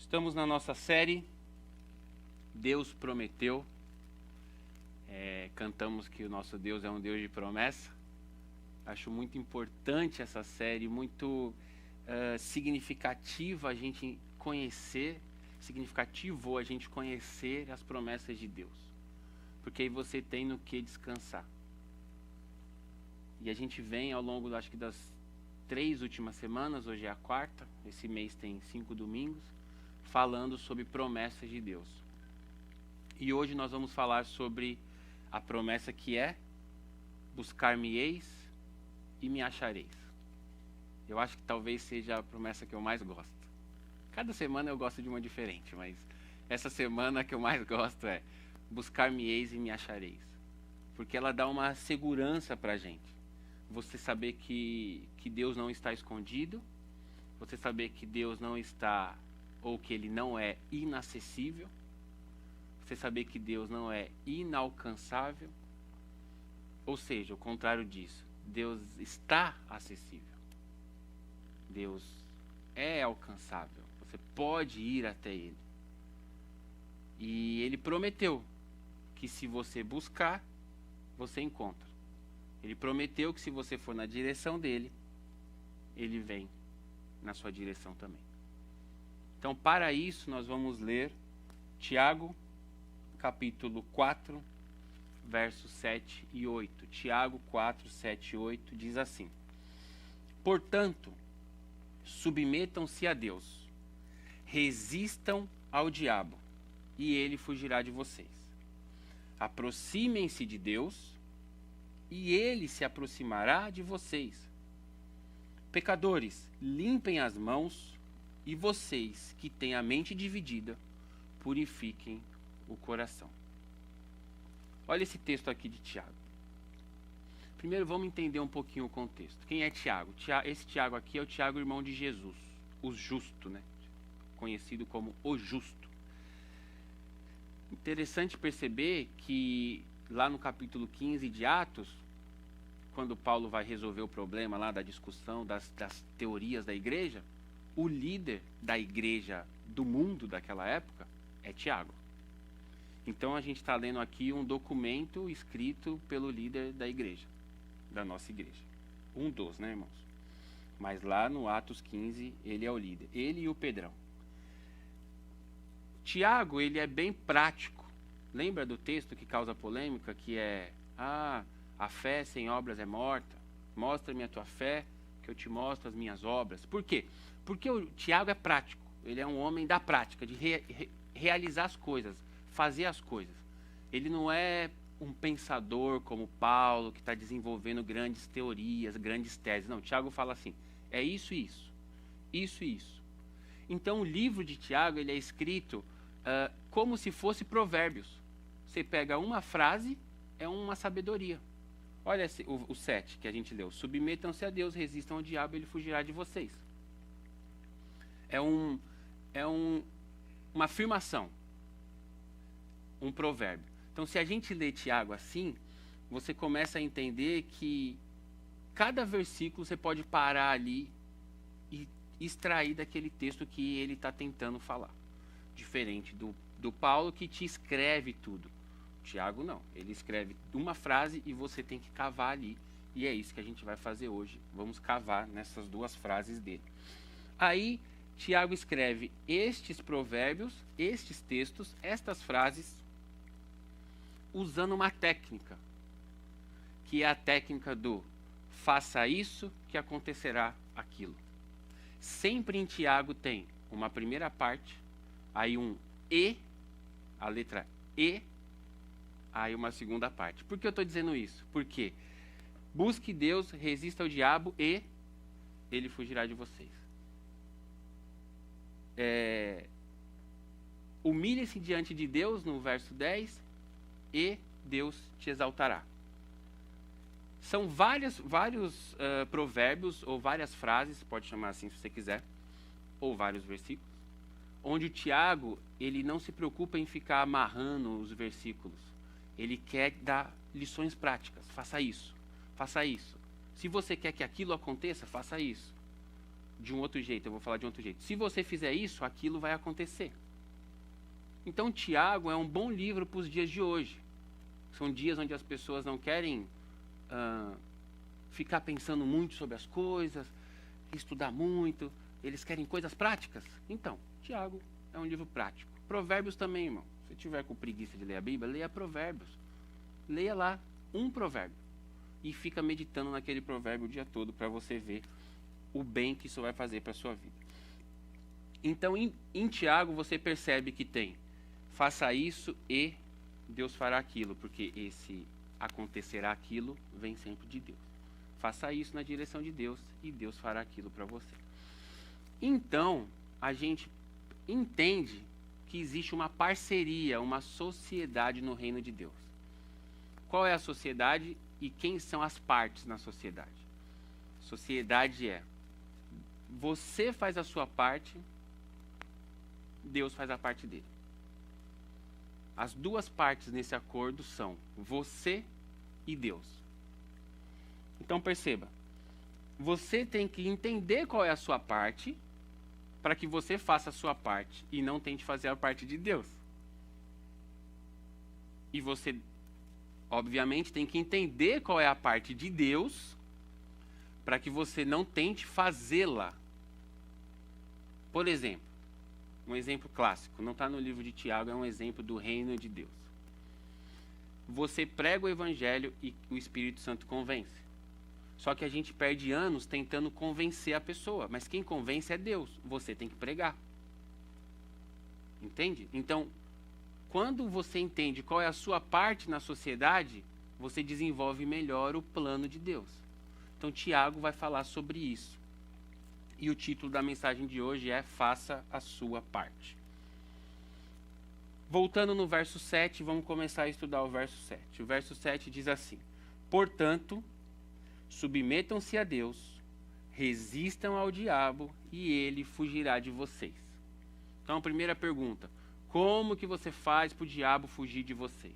Estamos na nossa série Deus Prometeu. Cantamos que o nosso Deus é um Deus de promessa. Acho muito importante essa série, muito significativo a gente conhecer as promessas de Deus. Porque aí você tem no que descansar. E a gente vem ao longo, acho que das 3 últimas semanas, hoje é a 4ª, esse mês tem 5 domingos, falando sobre promessas de Deus. E hoje nós vamos falar sobre a promessa que é: buscar-me-eis e me achareis. Eu acho que talvez seja a promessa que eu mais gosto. Cada semana eu gosto de uma diferente, mas essa semana a que eu mais gosto é: buscar-me-eis e me achareis. Porque ela dá uma segurança pra gente. Você saber que Deus não está escondido, você saber que Deus não está, ou que Ele não é inacessível, você saber que Deus não é inalcançável, ou seja, o contrário disso, Deus está acessível, Deus é alcançável, você pode ir até Ele. E Ele prometeu que se você buscar, você encontra. Ele prometeu que se você for na direção dele, ele vem na sua direção também. Então, para isso, nós vamos ler Tiago, capítulo 4, versos 7 e 8. Tiago 4, 7 e 8 diz assim: Portanto, submetam-se a Deus, resistam ao diabo, e ele fugirá de vocês. Aproximem-se de Deus, e ele se aproximará de vocês. Pecadores, limpem as mãos, e vocês que têm a mente dividida, purifiquem o coração. Olha esse texto aqui de Tiago. Primeiro vamos entender um pouquinho o contexto. Quem é Tiago? Esse Tiago aqui é o Tiago, irmão de Jesus, o justo, né? Conhecido como o justo. Interessante perceber que lá no capítulo 15 de Atos, quando Paulo vai resolver o problema lá da discussão das teorias da igreja, o líder da igreja do mundo daquela época é Tiago. Então a gente está lendo aqui um documento escrito pelo líder da igreja, da nossa igreja. Um dos, né, irmãos? Mas lá no Atos 15, ele é o líder. Ele e o Pedrão. Tiago, ele é bem prático. Lembra do texto que causa polêmica, que é: a fé sem obras é morta. Mostra-me a tua fé, que eu te mostro as minhas obras. Por quê? Porque o Tiago é prático. Ele é um homem da prática, de realizar as coisas, fazer as coisas. Ele não é um pensador como Paulo, que está desenvolvendo grandes teorias, grandes teses. Não, Tiago fala assim: é isso e isso. Isso e isso. Então o livro de Tiago, ele é escrito como se fosse provérbios. Você pega uma frase, é uma sabedoria. Olha o 7 que a gente leu: submetam-se a Deus, resistam ao diabo, ele fugirá de vocês. Uma afirmação, um provérbio. Então, se a gente lê Tiago assim, você começa a entender que cada versículo você pode parar ali e extrair daquele texto que ele está tentando falar. Diferente do Paulo, que te escreve tudo. Tiago não, ele escreve uma frase e você tem que cavar ali, e é isso que a gente vai fazer hoje. Vamos cavar nessas 2 frases dele. Aí Tiago escreve estes provérbios, estes textos, estas frases, usando uma técnica, que é a técnica do faça isso que acontecerá aquilo. Sempre em Tiago tem uma primeira parte, aí um e, a letra E, aí uma segunda parte. Por que eu estou dizendo isso? Porque busque Deus, resista ao diabo e ele fugirá de vocês. Humilhe-se diante de Deus, no verso 10, e Deus te exaltará. São vários provérbios, ou várias frases, pode chamar assim se você quiser, ou vários versículos, onde o Tiago, ele não se preocupa em ficar amarrando os versículos. Ele quer dar lições práticas. Faça isso. Faça isso. Se você quer que aquilo aconteça, faça isso. de um outro jeito, eu vou falar de um outro jeito. Se você fizer isso, aquilo vai acontecer. Então, Tiago é um bom livro para os dias de hoje. São dias onde as pessoas não querem ficar pensando muito sobre as coisas, estudar muito, eles querem coisas práticas. Então, Tiago é um livro prático. Provérbios também, irmão. Se tiver com preguiça de ler a Bíblia, leia Provérbios. Leia lá um provérbio e fica meditando naquele provérbio o dia todo para você ver o bem que isso vai fazer para a sua vida. Então, em Tiago, você percebe que tem faça isso e Deus fará aquilo, porque esse acontecerá aquilo vem sempre de Deus. Faça isso na direção de Deus e Deus fará aquilo para você. Então, a gente entende que existe uma parceria, uma sociedade no reino de Deus. Qual é a sociedade e quem são as partes na sociedade? Sociedade é: você faz a sua parte, Deus faz a parte dele. As duas partes nesse acordo são você e Deus. Então perceba, você tem que entender qual é a sua parte para que você faça a sua parte e não tente fazer a parte de Deus. E você, obviamente, tem que entender qual é a parte de Deus para que você não tente fazê-la. Por exemplo, um exemplo clássico, não está no livro de Tiago, é um exemplo do reino de Deus. Você prega o evangelho e o Espírito Santo convence. Só que a gente perde anos tentando convencer a pessoa, mas quem convence é Deus, você tem que pregar. Entende? Então, quando você entende qual é a sua parte na sociedade, você desenvolve melhor o plano de Deus. Então, Tiago vai falar sobre isso. E o título da mensagem de hoje é Faça a Sua Parte. Voltando no verso 7, vamos começar a estudar o verso 7. O verso 7 diz assim: portanto, submetam-se a Deus, resistam ao diabo e ele fugirá de vocês. Então, a primeira pergunta: como que você faz para o diabo fugir de vocês?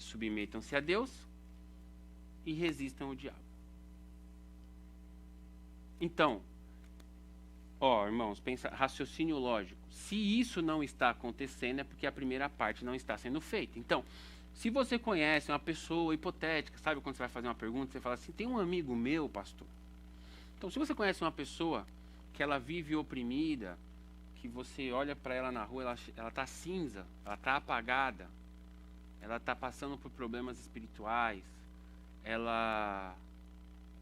Submetam-se a Deus e resistam ao diabo. Então, irmãos, pensa, raciocínio lógico. Se isso não está acontecendo, é porque a primeira parte não está sendo feita. Então, se você conhece uma pessoa hipotética, sabe quando você vai fazer uma pergunta, você fala assim, tem um amigo meu, pastor. Então, se você conhece uma pessoa que ela vive oprimida, que você olha para ela na rua, ela está cinza, ela está apagada, ela está passando por problemas espirituais, ela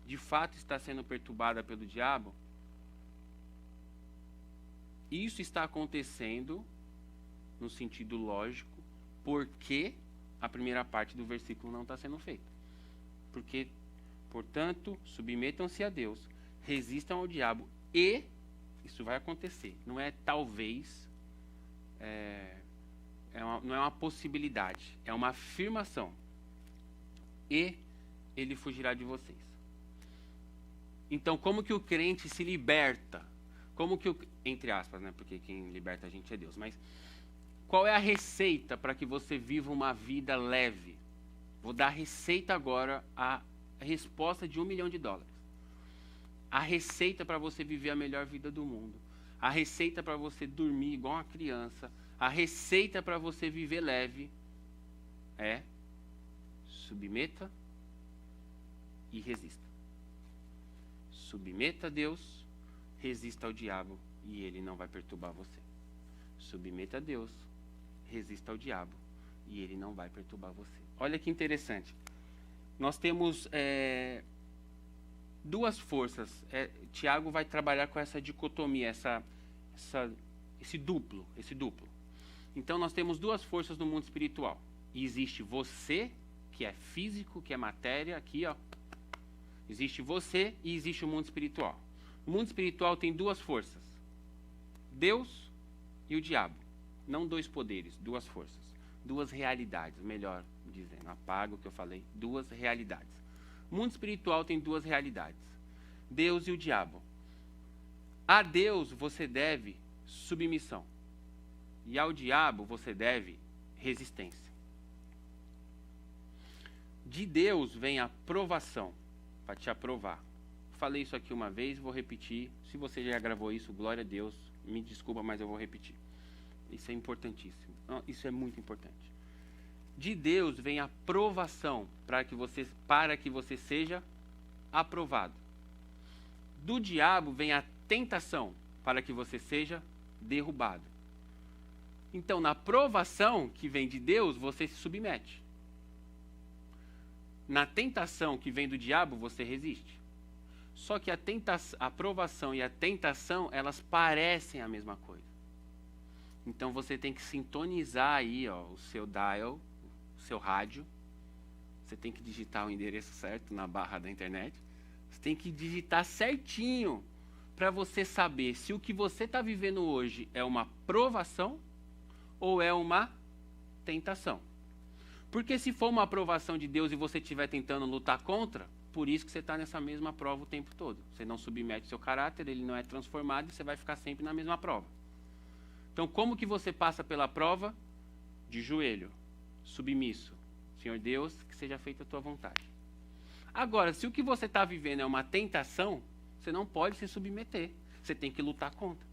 de fato está sendo perturbada pelo diabo, isso está acontecendo no sentido lógico, porque a primeira parte do versículo não está sendo feita. Porque, portanto, submetam-se a Deus, resistam ao diabo e isso vai acontecer. Não é talvez, não é uma possibilidade, é uma afirmação. E ele fugirá de vocês. Então, como que o crente se liberta? Como que entre aspas, né? Porque quem liberta a gente é Deus. Mas qual é a receita para que você viva uma vida leve? Vou dar a receita agora, a resposta de $1 milhão. A receita para você viver a melhor vida do mundo. A receita para você dormir igual uma criança. A receita para você viver leve é submeta e resista. Submeta a Deus, resista ao diabo e ele não vai perturbar você. Submeta a Deus, resista ao diabo e ele não vai perturbar você. Olha que interessante. Nós temos duas forças. Tiago vai trabalhar com essa dicotomia, esse duplo. Então nós temos duas forças no mundo espiritual. E existe você, que é físico, que é matéria, aqui ó. Existe você e existe o mundo espiritual. O mundo espiritual tem duas forças: Deus e o diabo. Não dois poderes, duas forças. Duas realidades, melhor dizendo. Apaga o que eu falei. Duas realidades. O mundo espiritual tem duas realidades: Deus e o diabo. A Deus você deve submissão. E ao diabo você deve resistência. De Deus vem a provação, para te aprovar. falei isso aqui uma vez, vou repetir. Se você já gravou isso, glória a Deus. Me desculpa, mas eu vou repetir. Isso é importantíssimo. Isso é muito importante. De Deus vem a provação para que você seja aprovado. Do diabo vem a tentação para que você seja derrubado. Então, na provação que vem de Deus, você se submete. Na tentação que vem do diabo, você resiste. Só que a provação e a tentação, elas parecem a mesma coisa. Então você tem que sintonizar aí, ó, o seu dial, o seu rádio. Você tem que digitar o endereço certo na barra da internet. Você tem que digitar certinho para você saber se o que você está vivendo hoje é uma provação ou é uma tentação. Porque se for uma aprovação de Deus e você estiver tentando lutar contra, por isso que você está nessa mesma prova o tempo todo. Você não submete seu caráter, ele não é transformado e você vai ficar sempre na mesma prova. Então, como que você passa pela prova? De joelho, submisso. Senhor Deus, que seja feita a tua vontade. Agora, se o que você está vivendo é uma tentação, você não pode se submeter. Você tem que lutar contra.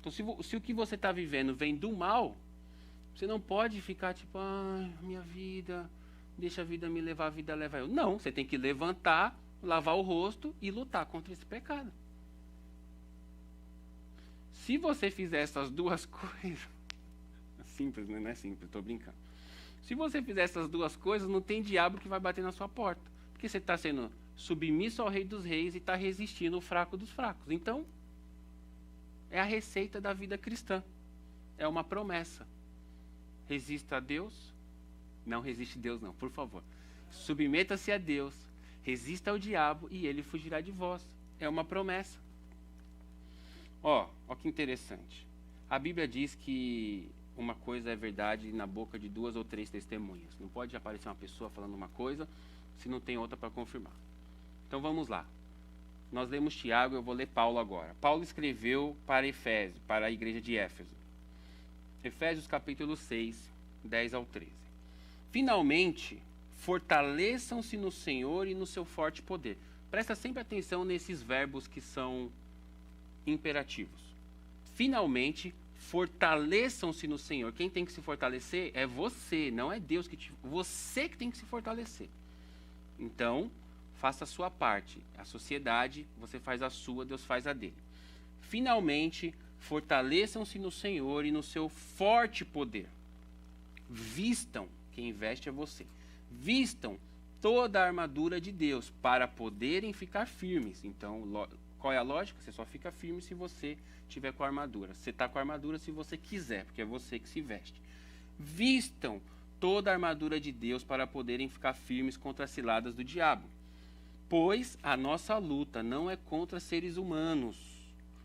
Então, se o que você está vivendo vem do mal, você não pode ficar tipo, minha vida, deixa a vida me levar, a vida leva eu. Não, você tem que levantar, lavar o rosto e lutar contra esse pecado. Se você fizer essas duas coisas, simples, né? Não é simples, estou brincando. Se você fizer essas duas coisas, não tem diabo que vai bater na sua porta. Porque você está sendo submisso ao Rei dos Reis e está resistindo ao fraco dos fracos. Então, é a receita da vida cristã. É uma promessa. Resista a Deus. Não resiste a Deus, não, por favor. Submeta-se a Deus. Resista ao diabo e ele fugirá de vós. É uma promessa. Ó que interessante. A Bíblia diz que uma coisa é verdade na boca de 2 ou 3 testemunhas. Não pode aparecer uma pessoa falando uma coisa se não tem outra para confirmar. Então vamos lá. Nós lemos Tiago, eu vou ler Paulo agora. Paulo escreveu para Efésio, para a igreja de Éfeso. Efésios capítulo 6, 10 ao 13. Finalmente, fortaleçam-se no Senhor e no seu forte poder. Presta sempre atenção nesses verbos que são imperativos. Finalmente, fortaleçam-se no Senhor. Quem tem que se fortalecer é você, não é Deus que você que tem que se fortalecer. Então, faça a sua parte. A sociedade, você faz a sua, Deus faz a dele. Finalmente, fortaleçam-se no Senhor e no seu forte poder. Vistam, quem veste é você. Vistam toda a armadura de Deus para poderem ficar firmes. Então, qual é a lógica? Você só fica firme se você tiver com a armadura. Você está com a armadura se você quiser, porque é você que se veste. Vistam toda a armadura de Deus para poderem ficar firmes contra as ciladas do diabo. Pois a nossa luta não é contra seres humanos,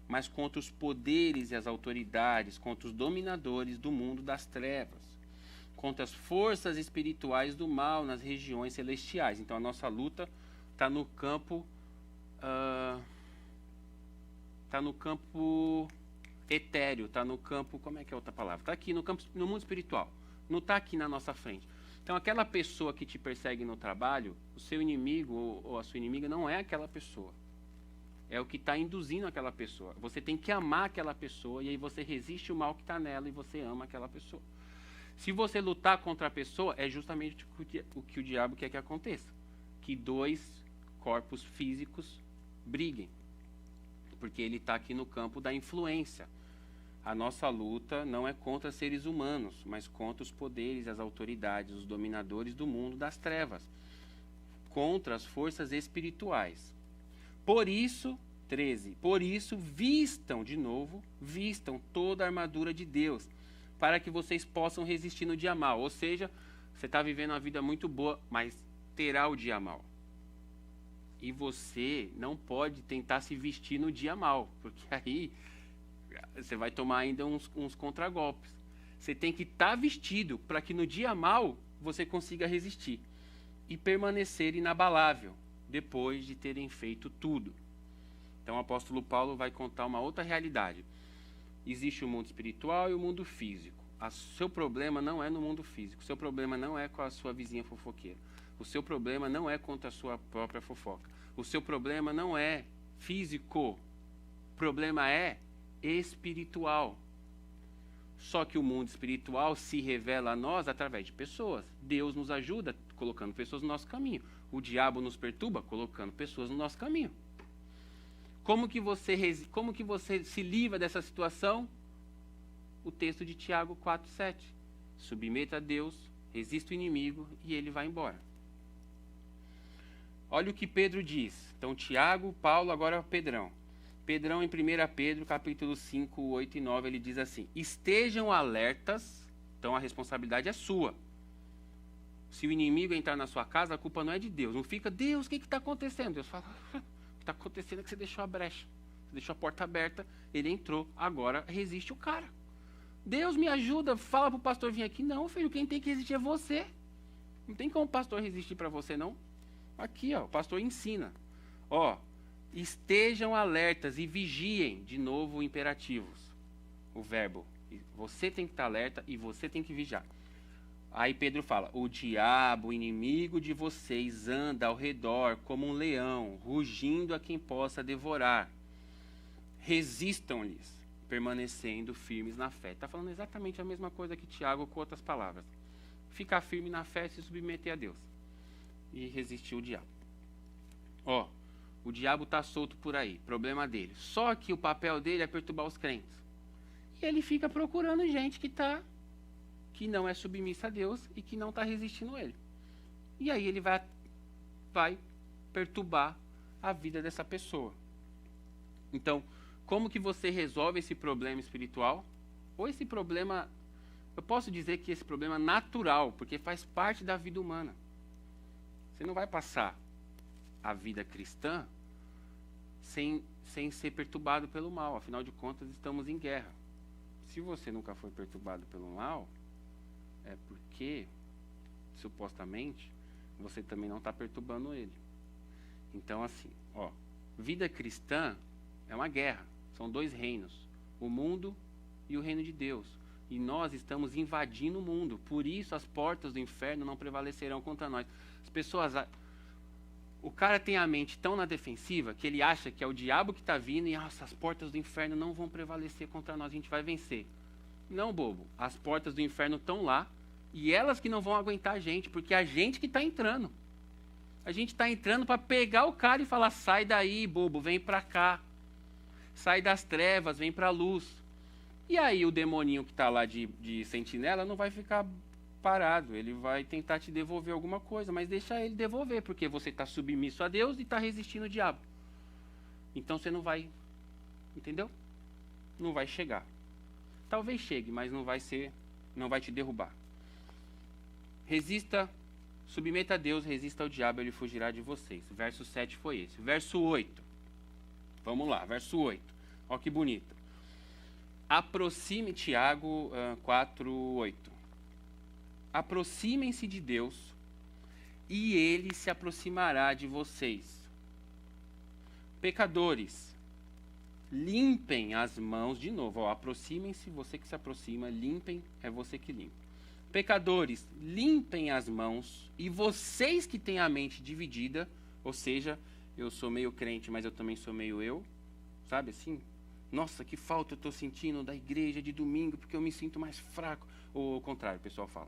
mas contra os poderes e as autoridades, contra os dominadores do mundo das trevas, contra as forças espirituais do mal nas regiões celestiais. Então a nossa luta está no campo etéreo, está no campo, como é que é outra palavra? Está aqui no mundo espiritual, não está aqui na nossa frente. Então aquela pessoa que te persegue no trabalho, o seu inimigo ou a sua inimiga não é aquela pessoa. É o que está induzindo aquela pessoa. Você tem que amar aquela pessoa e aí você resiste o mal que está nela e você ama aquela pessoa. Se você lutar contra a pessoa, é justamente o que o diabo quer que aconteça. Que 2 corpos físicos briguem. Porque ele está aqui no campo da influência. A nossa luta não é contra seres humanos, mas contra os poderes, as autoridades, os dominadores do mundo das trevas. Contra as forças espirituais. Por isso, 13, por isso vistam toda a armadura de Deus, para que vocês possam resistir no dia mal. Ou seja, você está vivendo uma vida muito boa, mas terá o dia mal. E você não pode tentar se vestir no dia mal, porque aí você vai tomar ainda uns contragolpes. Você tem que estar vestido para que no dia mal você consiga resistir e permanecer inabalável depois de terem feito tudo. Então o apóstolo Paulo vai contar uma outra realidade. Existe o mundo espiritual e o mundo físico. O seu problema não é no mundo físico. O seu problema não é com a sua vizinha fofoqueira. O seu problema não é contra a sua própria fofoca. o seu problema não é físico, o problema é espiritual. Só que o mundo espiritual se revela a nós através de pessoas. Deus nos ajuda colocando pessoas no nosso caminho. O diabo nos perturba colocando pessoas no nosso caminho. Como que você se livra dessa situação? O texto de Tiago 4:7. Submeta a Deus, resista o inimigo e ele vai embora. Olha o que Pedro diz. Então, Tiago, Paulo, agora Pedrão. Pedrão, em 1 Pedro, capítulo 5, 8 e 9, ele diz assim: estejam alertas, então a responsabilidade é sua. Se o inimigo entrar na sua casa, a culpa não é de Deus. Não fica, Deus, o que está acontecendo? Deus fala, o que está acontecendo é que você deixou a brecha, você deixou a porta aberta, ele entrou, agora resiste o cara. Deus me ajuda, fala para o pastor vir aqui. Não, filho, quem tem que resistir é você. Não tem como o pastor resistir para você, não. Aqui, ó, o pastor ensina. Ó, estejam alertas e vigiem, de novo, imperativos. O verbo. Você tem que estar alerta e você tem que vigiar. Aí Pedro fala, o diabo, o inimigo de vocês, anda ao redor como um leão, rugindo a quem possa devorar. Resistam-lhes, permanecendo firmes na fé. Está falando exatamente a mesma coisa que Tiago, com outras palavras. Ficar firme na fé e se submeter a Deus. E resistir o diabo. Ó, o diabo está solto por aí, problema dele. Só que o papel dele é perturbar os crentes. E ele fica procurando gente que não é submissa a Deus e que não está resistindo a ele. E aí ele vai perturbar a vida dessa pessoa. Então, como que você resolve esse problema espiritual? Ou esse problema, eu posso dizer que esse problema é natural, porque faz parte da vida humana. Você não vai passar a vida cristã sem ser perturbado pelo mal. Afinal de contas, estamos em guerra. Se você nunca foi perturbado pelo mal, é porque, supostamente, você também não está perturbando ele. Então, assim, ó, vida cristã é uma guerra. São dois reinos, o mundo e o reino de Deus. E nós estamos invadindo o mundo. Por isso, as portas do inferno não prevalecerão contra nós. As pessoas... O cara tem a mente tão na defensiva que ele acha que é o diabo que está vindo e as portas do inferno não vão prevalecer contra nós, a gente vai vencer. Não, bobo. As portas do inferno estão lá e elas que não vão aguentar a gente, porque é a gente que está entrando. A gente está entrando para pegar o cara e falar, sai daí, bobo, vem para cá. Sai das trevas, vem para a luz. E aí o demoninho que está lá de sentinela não vai ficar parado, ele vai tentar te devolver alguma coisa, mas deixa ele devolver, porque você está submisso a Deus e está resistindo ao diabo. Então você não vai, entendeu? Não vai chegar. Talvez chegue, mas não vai te derrubar. Resista, submeta a Deus, resista ao diabo, ele fugirá de vocês. Verso 7 foi esse. Verso 8. Vamos lá, verso 8. Olha que bonito. Aproxime, Tiago 4, 8. Aproximem-se de Deus e ele se aproximará de vocês. Pecadores, limpem as mãos de novo. Aproximem-se, você que se aproxima, limpem, é você que limpa. Pecadores, limpem as mãos, e vocês que têm a mente dividida, ou seja, eu sou meio crente, mas eu também sou meio eu, sabe assim? Nossa, que falta eu estou sentindo da igreja de domingo, porque eu me sinto mais fraco. Ou ao contrário, o pessoal fala.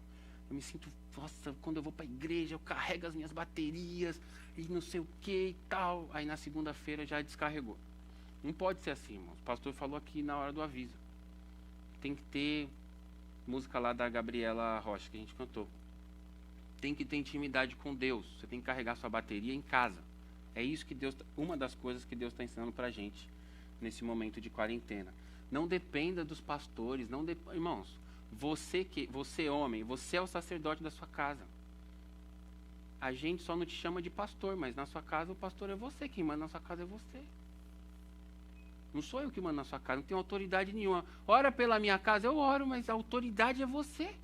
Eu me sinto, nossa, quando eu vou para a igreja, eu carrego as minhas baterias e não sei o que e tal. Aí na segunda-feira já descarregou. Não pode ser assim, irmãos. O pastor falou aqui na hora do aviso. Tem que ter música lá da Gabriela Rocha, que a gente cantou. Tem que ter intimidade com Deus. Você tem que carregar sua bateria em casa. É isso que Deus, uma das coisas que Deus está ensinando para a gente nesse momento de quarentena. Não dependa dos pastores, irmãos. Você homem, você é o sacerdote da sua casa. A gente só não te chama de pastor, mas na sua casa o pastor é você. Quem manda na sua casa é você. Não sou eu que mando na sua casa, não tenho autoridade nenhuma. Ora pela minha casa, eu oro, mas a autoridade é você.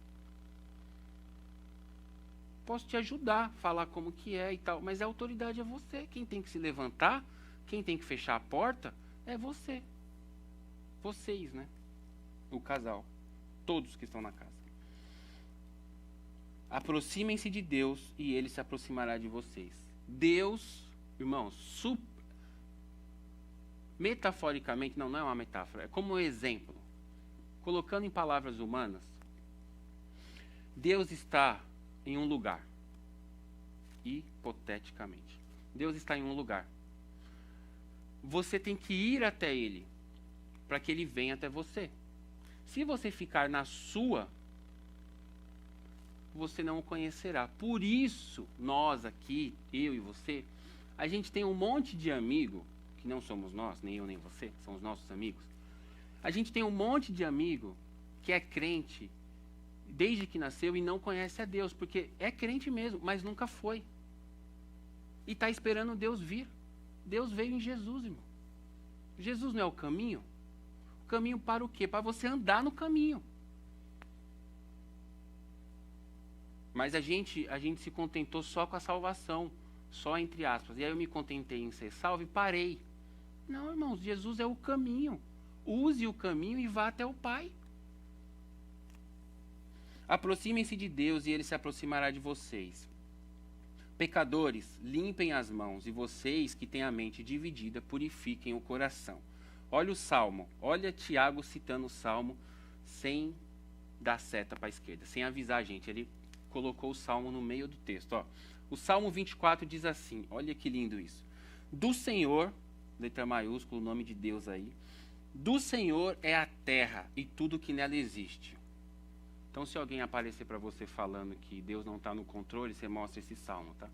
Posso te ajudar, falar como que é e tal, mas a autoridade é você. Quem tem que se levantar, quem tem que fechar a porta, é você. Vocês, né? O casal. Todos que estão na casa. Aproximem-se de Deus e ele se aproximará de vocês. Deus Irmãos, metaforicamente, não é uma metáfora, é como um exemplo. Colocando em palavras humanas, Deus está em um lugar. Hipoteticamente. Deus está em um lugar. Você tem que ir até Ele, para que Ele venha até você. Se você ficar na sua, você não o conhecerá. Por isso, nós aqui, eu e você, a gente tem um monte de amigo, que não somos nós, nem eu nem você, são os nossos amigos. A gente tem um monte de amigo que é crente desde que nasceu e não conhece a Deus, porque é crente mesmo, mas nunca foi. E está esperando Deus vir. Deus veio em Jesus, irmão. Jesus não é o caminho? O caminho para o quê? Para você andar no caminho. Mas a gente se contentou só com a salvação, só entre aspas. E aí eu me contentei em ser salvo e parei. Não, irmãos, Jesus é o caminho. Use o caminho e vá até o Pai. Aproximem-se de Deus e Ele se aproximará de vocês. Pecadores, limpem as mãos, e vocês que têm a mente dividida, purifiquem o coração. Olha o Salmo, olha Tiago citando o Salmo sem dar seta para a esquerda, sem avisar a gente. Ele colocou o Salmo no meio do texto. Ó. O Salmo 24 diz assim, olha que lindo isso. Do Senhor, letra maiúscula, o nome de Deus aí, do Senhor é a terra e tudo que nela existe. Então, se alguém aparecer para você falando que Deus não está no controle, você mostra esse salmo, tá?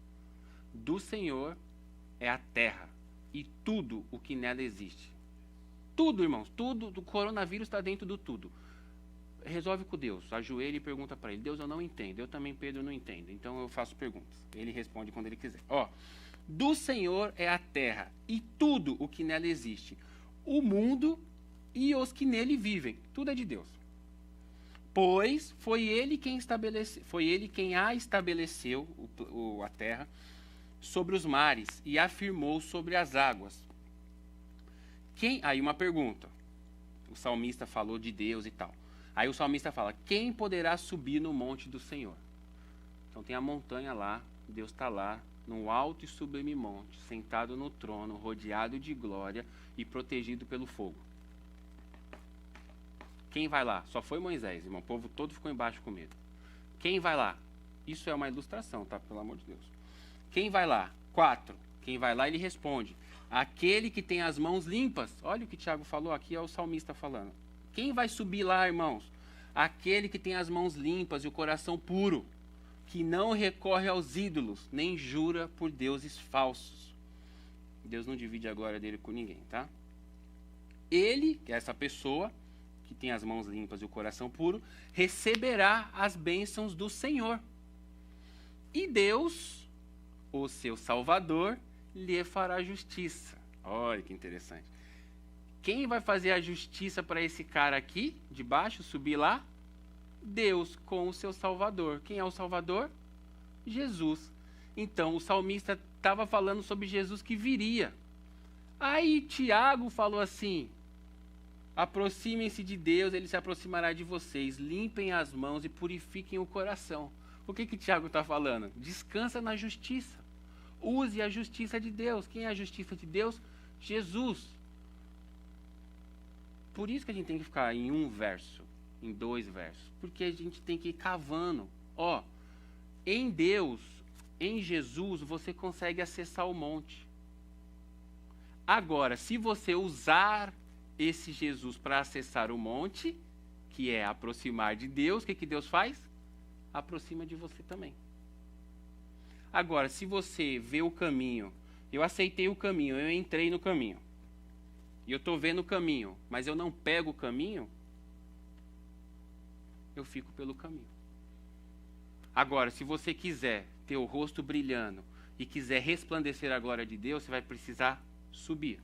Do Senhor é a terra e tudo o que nela existe. Tudo, irmãos, tudo, do coronavírus está dentro do tudo. Resolve com Deus, ajoelha e pergunta para Ele. Deus, eu não entendo, eu também, Pedro, não entendo. Então, eu faço perguntas. Ele responde quando Ele quiser. Ó, do Senhor é a terra e tudo o que nela existe. O mundo e os que nele vivem. Tudo é de Deus. Pois foi ele quem a estabeleceu, a terra, sobre os mares e afirmou sobre as águas. Aí uma pergunta. O salmista falou de Deus e tal. Aí o salmista fala, quem poderá subir no monte do Senhor? Então tem a montanha lá, Deus está lá, no alto e sublime monte, sentado no trono, rodeado de glória e protegido pelo fogo. Quem vai lá? Só foi Moisés, irmão. O povo todo ficou embaixo com medo. Quem vai lá? Isso é uma ilustração, tá? Pelo amor de Deus. Quem vai lá? 4. Quem vai lá, ele responde. Aquele que tem as mãos limpas. Olha o que Tiago falou, aqui é o salmista falando. Quem vai subir lá, irmãos? Aquele que tem as mãos limpas e o coração puro, que não recorre aos ídolos, nem jura por deuses falsos. Deus não divide a glória dele com ninguém, tá? Ele, que é essa pessoa, que tem as mãos limpas e o coração puro, receberá as bênçãos do Senhor. E Deus, o seu Salvador, lhe fará justiça. Olha que interessante. Quem vai fazer a justiça para esse cara aqui, de baixo, subir lá? Deus, com o seu Salvador. Quem é o Salvador? Jesus. Então, o salmista estava falando sobre Jesus que viria. Aí, Tiago falou assim, aproximem-se de Deus, Ele se aproximará de vocês. Limpem as mãos e purifiquem o coração. O que Tiago está falando? Descansa na justiça. Use a justiça de Deus. Quem é a justiça de Deus? Jesus. Por isso que a gente tem que ficar em um verso, em 2 versos. Porque a gente tem que ir cavando. Ó, em Deus, em Jesus, você consegue acessar o monte. Agora, se você usar esse Jesus para acessar o monte, que é aproximar de Deus, o que Deus faz? Aproxima de você também. Agora, se você vê o caminho, eu aceitei o caminho, eu entrei no caminho, e eu estou vendo o caminho, mas eu não pego o caminho, eu fico pelo caminho. Agora, se você quiser ter o rosto brilhando e quiser resplandecer a glória de Deus, você vai precisar subir.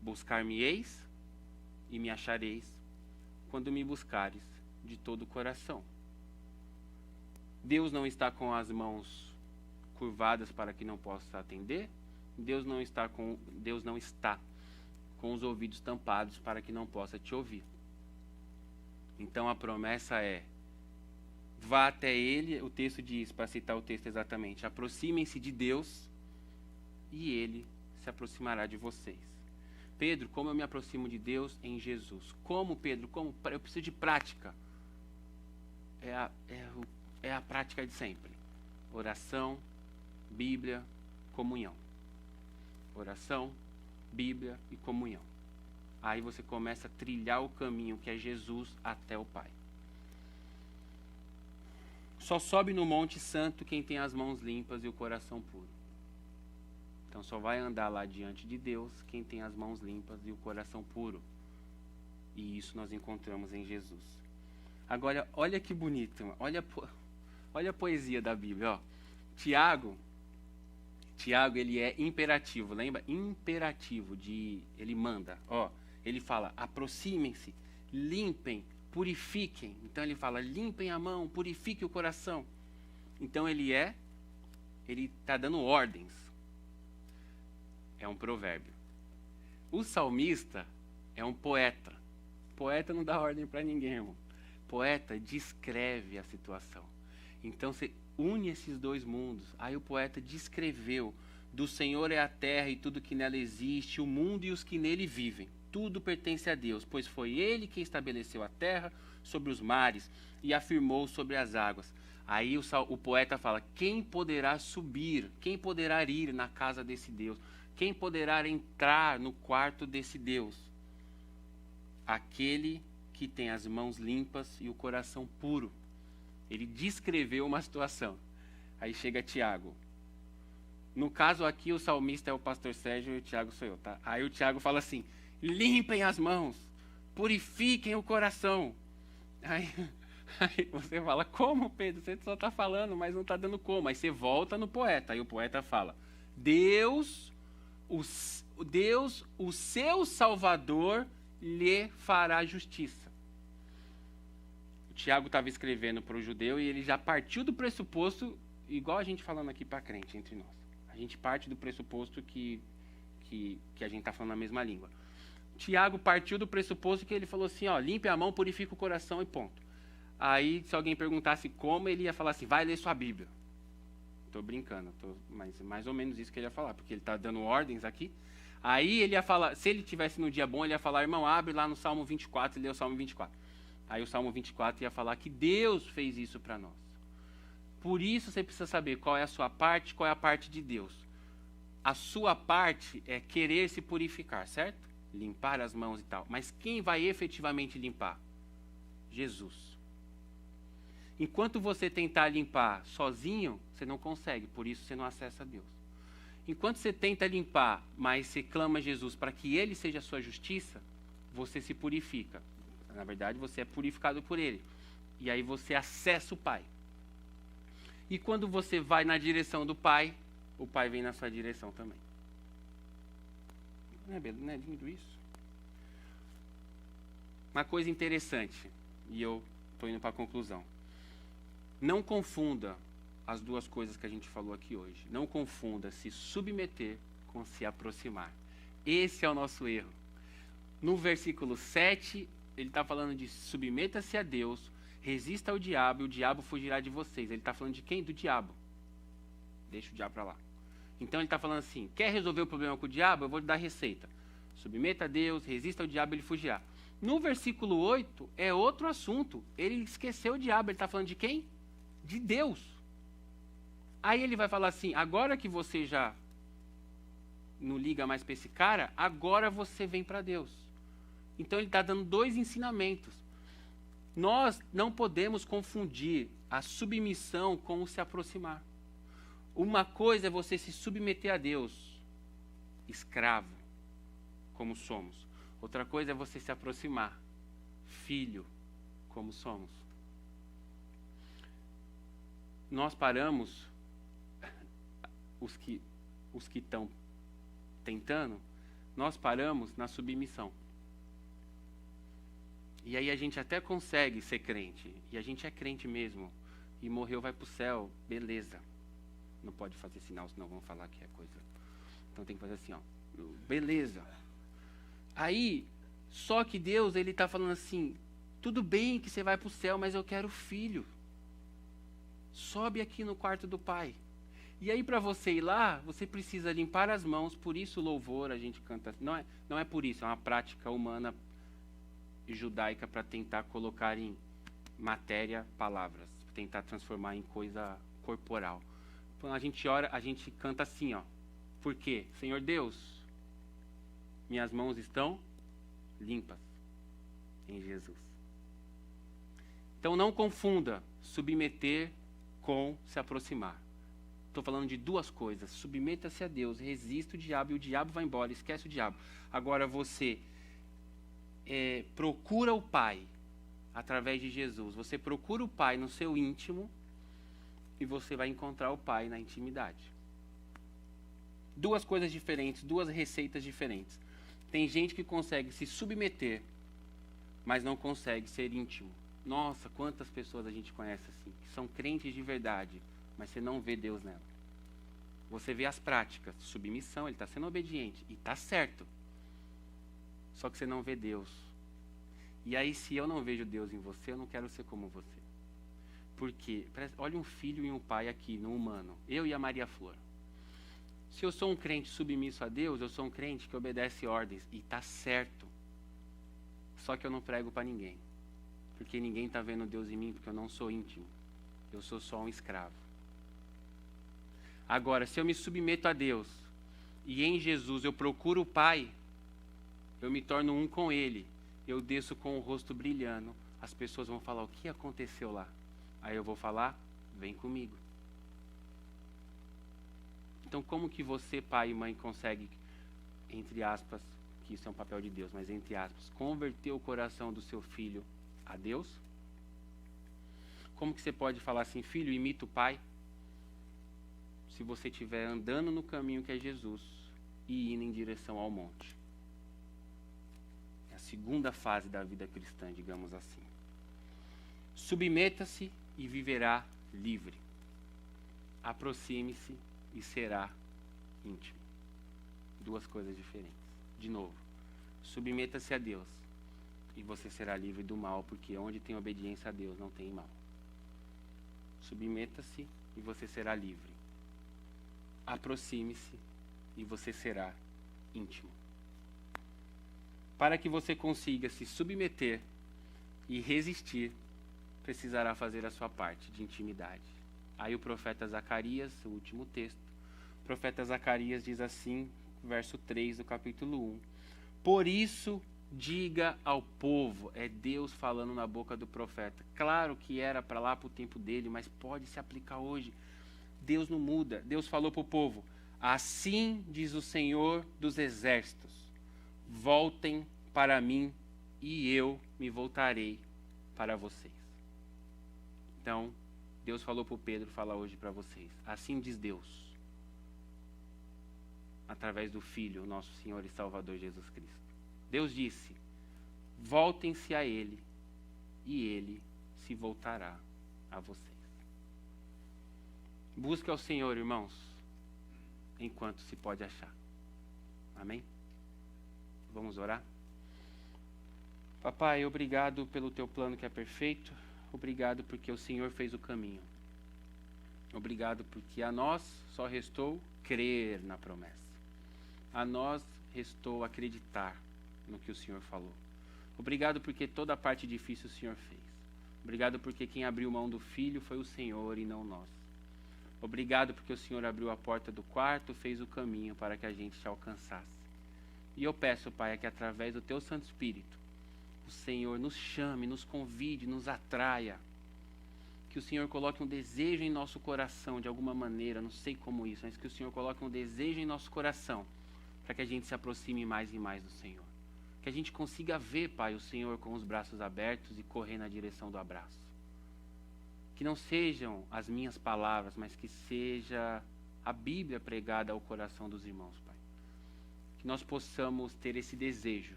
Buscar-me-eis e me achareis quando me buscares de todo o coração. Deus não está com as mãos curvadas para que não possa atender. Deus não está com os ouvidos tampados para que não possa te ouvir. Então a promessa é: vá até Ele. O texto diz, para citar o texto exatamente, aproximem-se de Deus e ele se aproximará de vocês. Pedro, como eu me aproximo de Deus? Em Jesus. Como, Pedro? Como? Eu preciso de prática. É a prática de sempre. Oração, Bíblia, comunhão. Oração, Bíblia e comunhão. Aí você começa a trilhar o caminho que é Jesus até o Pai. Só sobe no Monte Santo quem tem as mãos limpas e o coração puro. Então só vai andar lá diante de Deus quem tem as mãos limpas e o coração puro. E isso nós encontramos em Jesus. Agora, olha que bonito. Olha a poesia da Bíblia. Ó. Tiago, ele é imperativo. Lembra? Imperativo. Ele manda. Ó, ele fala, aproximem-se, limpem, purifiquem. Então ele fala, limpem a mão, purifiquem o coração. Então ele está dando ordens. É um provérbio. O salmista é um poeta. Poeta não dá ordem para ninguém, irmão. Poeta descreve a situação. Então você une esses dois mundos. Aí o poeta descreveu: do Senhor é a terra e tudo que nela existe, o mundo e os que nele vivem. Tudo pertence a Deus, pois foi Ele quem estabeleceu a terra sobre os mares e afirmou sobre as águas. Aí o poeta fala: quem poderá subir? Quem poderá ir na casa desse Deus? Quem poderá entrar no quarto desse Deus? Aquele que tem as mãos limpas e o coração puro. Ele descreveu uma situação. Aí chega Tiago. No caso aqui, o salmista é o pastor Sérgio e o Tiago sou eu, tá? Aí o Tiago fala assim: limpem as mãos, purifiquem o coração. Aí você fala: como, Pedro? Você só está falando, mas não está dando como. Aí você volta no poeta. Aí o poeta fala: Deus, o seu Salvador, lhe fará justiça. O Tiago estava escrevendo para o judeu e ele já partiu do pressuposto, igual a gente falando aqui para crente entre nós. A gente parte do pressuposto que a gente está falando a mesma língua. Tiago partiu do pressuposto que ele falou assim: ó, limpe a mão, purifica o coração e ponto. Aí, se alguém perguntasse como, ele ia falar assim: vai ler sua Bíblia. Estou brincando, mas mais ou menos isso que ele ia falar, porque ele está dando ordens aqui. Aí ele ia falar, se ele tivesse no dia bom, ele ia falar: irmão, abre lá no Salmo 24 e lê o Salmo 24. Aí o Salmo 24 ia falar que Deus fez isso para nós. Por isso você precisa saber qual é a sua parte, qual é a parte de Deus. A sua parte é querer se purificar, certo? Limpar as mãos e tal. Mas quem vai efetivamente limpar? Jesus. Enquanto você tentar limpar sozinho, você não consegue, por isso você não acessa Deus. Enquanto você tenta limpar, mas você clama a Jesus para que Ele seja a sua justiça, você se purifica. Na verdade, você é purificado por Ele. E aí você acessa o Pai. E quando você vai na direção do Pai, o Pai vem na sua direção também. Não é lindo isso? Uma coisa interessante, e eu estou indo para a conclusão. Não confunda as duas coisas que a gente falou aqui hoje. Não confunda se submeter com se aproximar. Esse é o nosso erro. No versículo 7, ele está falando de submeta-se a Deus, resista ao diabo e o diabo fugirá de vocês. Ele está falando de quem? Do diabo. Deixa o diabo para lá. Então ele está falando assim: quer resolver o problema com o diabo? Eu vou te dar a receita. Submeta a Deus, resista ao diabo e ele fugirá. No versículo 8 é outro assunto. Ele esqueceu o diabo. Ele está falando de quem? De Deus. Aí ele vai falar assim: agora que você já não liga mais para esse cara, agora você vem para Deus. Então ele está dando dois ensinamentos. Nós não podemos confundir a submissão com o se aproximar. Uma coisa é você se submeter a Deus, escravo, como somos. Outra coisa é você se aproximar, filho, como somos. Nós paramos, os que estão tentando, nós paramos na submissão. E aí a gente até consegue ser crente, e a gente é crente mesmo, e morreu, vai para o céu, beleza. Não pode fazer sinal, senão vão falar que é coisa. Então tem que fazer assim, ó, beleza. Aí, só que Deus, ele está falando assim: tudo bem que você vai para o céu, mas eu quero filho. Sobe aqui no quarto do Pai. E aí, para você ir lá, você precisa limpar as mãos. Por isso o louvor a gente canta. Não é por isso, é uma prática humana judaica para tentar colocar em matéria palavras, tentar transformar em coisa corporal. Quando a gente ora, a gente canta assim, ó. Por quê? Senhor Deus, minhas mãos estão limpas em Jesus. Então não confunda submeter com se aproximar. Estou falando de duas coisas. Submeta-se a Deus, resista o diabo e o diabo vai embora, esquece o diabo. Agora você procura o Pai através de Jesus. Você procura o Pai no seu íntimo e você vai encontrar o Pai na intimidade. Duas coisas diferentes, duas receitas diferentes. Tem gente que consegue se submeter, mas não consegue ser íntimo. Nossa, quantas pessoas a gente conhece assim, que são crentes de verdade, mas você não vê Deus nela. Você vê as práticas, submissão, ele está sendo obediente, e está certo. Só que você não vê Deus. E aí, se eu não vejo Deus em você, eu não quero ser como você. Porque, olha um filho e um pai aqui, no humano. Eu e a Maria Flor. Se eu sou um crente submisso a Deus, eu sou um crente que obedece ordens. E está certo. Só que eu não prego para ninguém. Porque ninguém está vendo Deus em mim, porque eu não sou íntimo. Eu sou só um escravo. Agora, se eu me submeto a Deus, e em Jesus eu procuro o Pai, eu me torno um com Ele. Eu desço com o rosto brilhando. As pessoas vão falar, o que aconteceu lá? Aí eu vou falar, vem comigo. Então, como que você, pai e mãe, consegue, entre aspas, que isso é um papel de Deus, mas entre aspas, converter o coração do seu filho a Deus? Como que você pode falar assim, filho, imita o pai? Se você estiver andando no caminho que é Jesus e indo em direção ao monte. É a segunda fase da vida cristã, digamos assim. Submeta-se e viverá livre. Aproxime-se e será íntimo. Duas coisas diferentes. De novo, submeta-se a Deus e você será livre do mal, porque onde tem obediência a Deus não tem mal. Submeta-se e você será livre. Aproxime-se e você será íntimo. Para que você consiga se submeter e resistir, precisará fazer a sua parte de intimidade. Aí o profeta Zacarias, o último texto, o profeta Zacarias diz assim, verso 3 do capítulo 1. Por isso, diga ao povo, é Deus falando na boca do profeta. Claro que era para lá para o tempo dele, mas pode se aplicar hoje. Deus não muda. Deus falou para o povo, assim diz o Senhor dos Exércitos, voltem para mim e eu me voltarei para vocês. Então, Deus falou para o Pedro falar hoje para vocês. Assim diz Deus, através do Filho, nosso Senhor e Salvador Jesus Cristo. Deus disse, voltem-se a Ele e Ele se voltará a vocês. Busque ao Senhor, irmãos, enquanto se pode achar. Amém? Vamos orar? Papai, obrigado pelo teu plano que é perfeito. Obrigado porque o Senhor fez o caminho. Obrigado porque a nós só restou crer na promessa. A nós restou acreditar no que o Senhor falou. Obrigado porque toda a parte difícil o Senhor fez. Obrigado porque quem abriu mão do Filho foi o Senhor e não nós. Obrigado porque o Senhor abriu a porta do quarto, fez o caminho para que a gente te alcançasse. E eu peço, Pai, que através do teu Santo Espírito, o Senhor nos chame, nos convide, nos atraia. Que o Senhor coloque um desejo em nosso coração, de alguma maneira, não sei como isso, mas que o Senhor coloque um desejo em nosso coração, para que a gente se aproxime mais e mais do Senhor. Que a gente consiga ver, Pai, o Senhor com os braços abertos e correr na direção do abraço. Que não sejam as minhas palavras, mas que seja a Bíblia pregada ao coração dos irmãos, Pai. Que nós possamos ter esse desejo.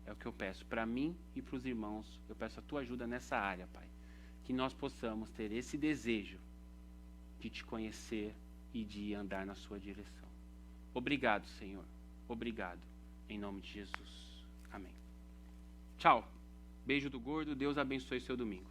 É o que eu peço para mim e para os irmãos. Eu peço a tua ajuda nessa área, Pai. Que nós possamos ter esse desejo de te conhecer e de andar na sua direção. Obrigado, Senhor. Obrigado. Em nome de Jesus. Amém. Tchau. Beijo do gordo. Deus abençoe seu domingo.